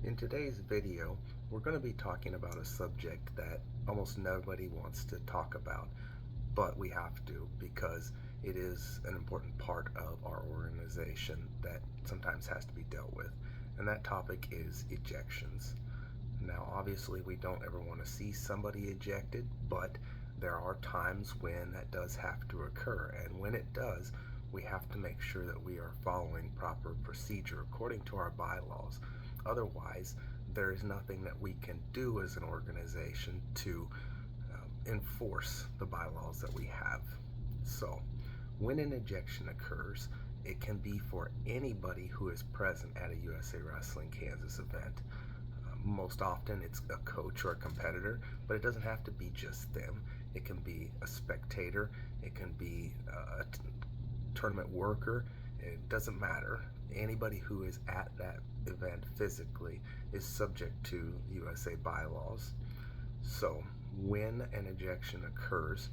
In today's video, we're going to be talking about a subject that almost nobody wants to talk about, but we have to because it is an important part of our organization that sometimes has to be dealt with, and that topic is ejections. Now, obviously, we don't ever want to see somebody ejected, but there are times when that does have to occur, and when it does, we have to make sure that we are following proper procedure according to our bylaws. Otherwise, there is nothing that we can do as an organization to enforce the bylaws that we have. So, when an ejection occurs, it can be for anybody who is present at a USA Wrestling Kansas event. Most often it's a coach or a competitor, but it doesn't have to be just them. It can be a spectator, it can be a tournament worker, it doesn't matter. Anybody who is at that event physically is subject to USA bylaws. So when an ejection occurs,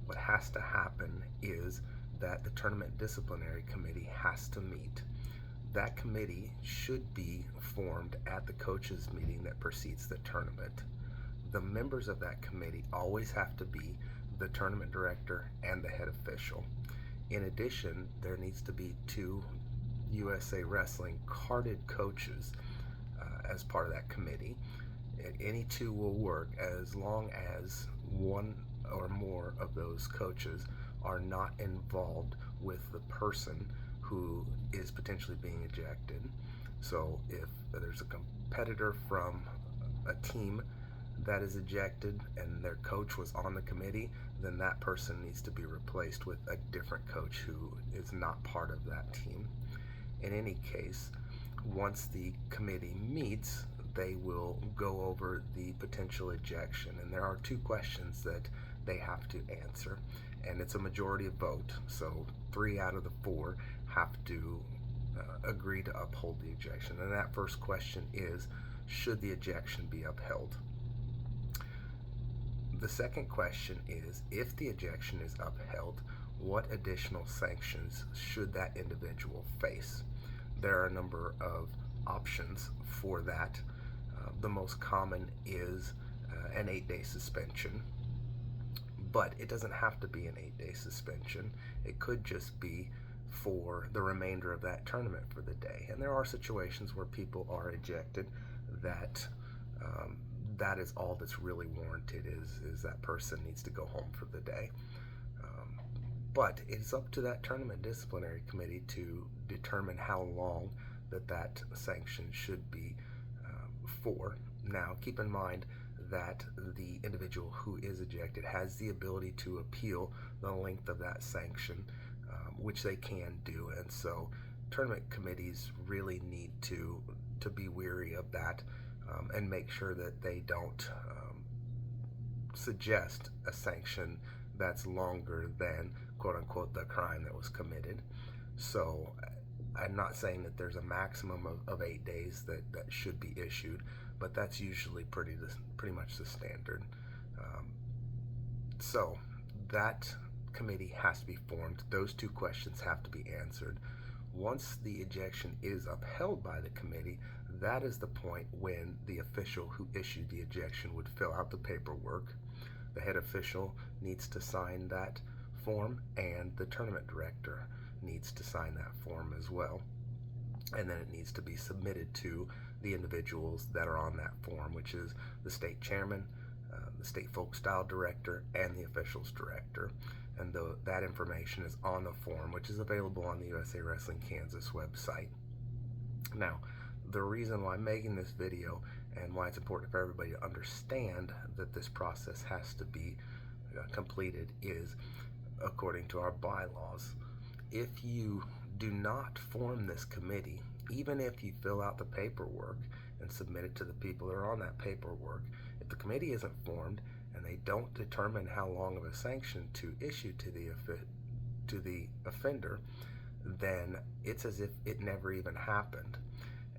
what has to happen is that the tournament disciplinary committee has to meet. That committee should be formed at the coaches meeting that precedes the tournament. The members of that committee always have to be the tournament director and the head official. In addition, there needs to be two USA Wrestling carded coaches as part of that committee. Any two will work as long as one or more of those coaches are not involved with the person who is potentially being ejected. So if there's a competitor from a team that is ejected and their coach was on the committee, then that person needs to be replaced with a different coach who is not part of that team. In any case, once the committee meets, they will go over the potential ejection, and there are two questions that they have to answer, and it's a majority vote, so 3 out of the 4 have to agree to uphold the ejection. And that first question is, should the ejection be upheld? The second question is, if the ejection is upheld, what additional sanctions should that individual face? There are a number of options for that. The most common is an 8-day suspension, but it doesn't have to be an 8-day suspension. It could just be for the remainder of that tournament for the day. And there are situations where people are ejected that that is all that's really warranted, is that person needs to go home for the day. But it's up to that tournament disciplinary committee to determine how long that sanction should be for. Now, keep in mind that the individual who is ejected has the ability to appeal the length of that sanction, which they can do, and so tournament committees really need to be weary of that and make sure that they don't suggest a sanction that's longer than quote-unquote the crime that was committed. So I'm not saying that there's a maximum of 8 days that should be issued, but that's usually pretty much the standard. So that committee has to be formed. Those two questions have to be answered. Once the ejection is upheld by the committee, that is the point when the official who issued the ejection would fill out the paperwork. The head official needs to sign that form, and the tournament director needs to sign that form as well. And then it needs to be submitted to the individuals that are on that form, which is the state chairman, the state folk style director, and the officials director. And that information is on the form, which is available on the USA Wrestling Kansas website. Now, the reason why I'm making this video and why it's important for everybody to understand that this process has to be completed is according to our bylaws. If you do not form this committee, even if you fill out the paperwork and submit it to the people that are on that paperwork, if the committee isn't formed and they don't determine how long of a sanction to issue to the offender, then it's as if it never even happened.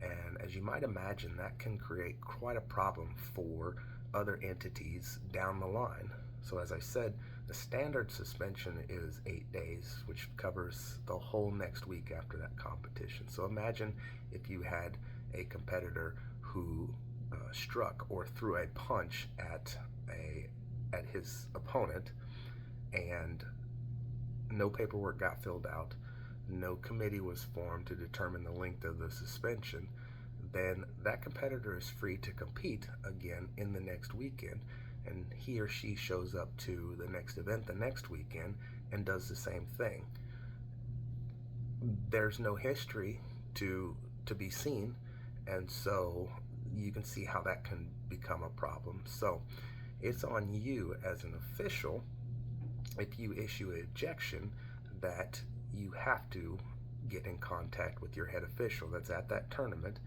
And as you might imagine, that can create quite a problem for other entities down the line. So as I said, the standard suspension is 8 days, which covers the whole next week after that competition. So imagine if you had a competitor who struck or threw a punch at his opponent, and no paperwork got filled out, no committee was formed to determine the length of the suspension, then that competitor is free to compete again in the next weekend, and he or she shows up to the next event the next weekend and does the same thing. There's no history to be seen, and so you can see how that can become a problem. So it's on you as an official, if you issue an ejection, that you have to get in contact with your head official that's at that tournament,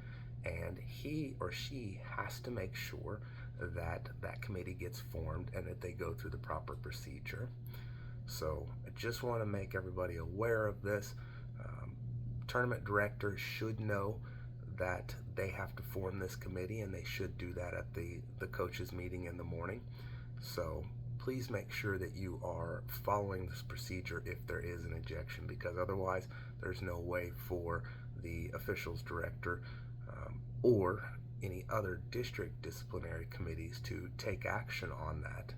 and he or she has to make sure that that committee gets formed and that they go through the proper procedure. So I just want to make everybody aware of this. Tournament directors should know that they have to form this committee, and they should do that at the coaches meeting in the morning. So please make sure that you are following this procedure if there is an ejection, because otherwise there's no way for the officials director or any other district disciplinary committees to take action on that.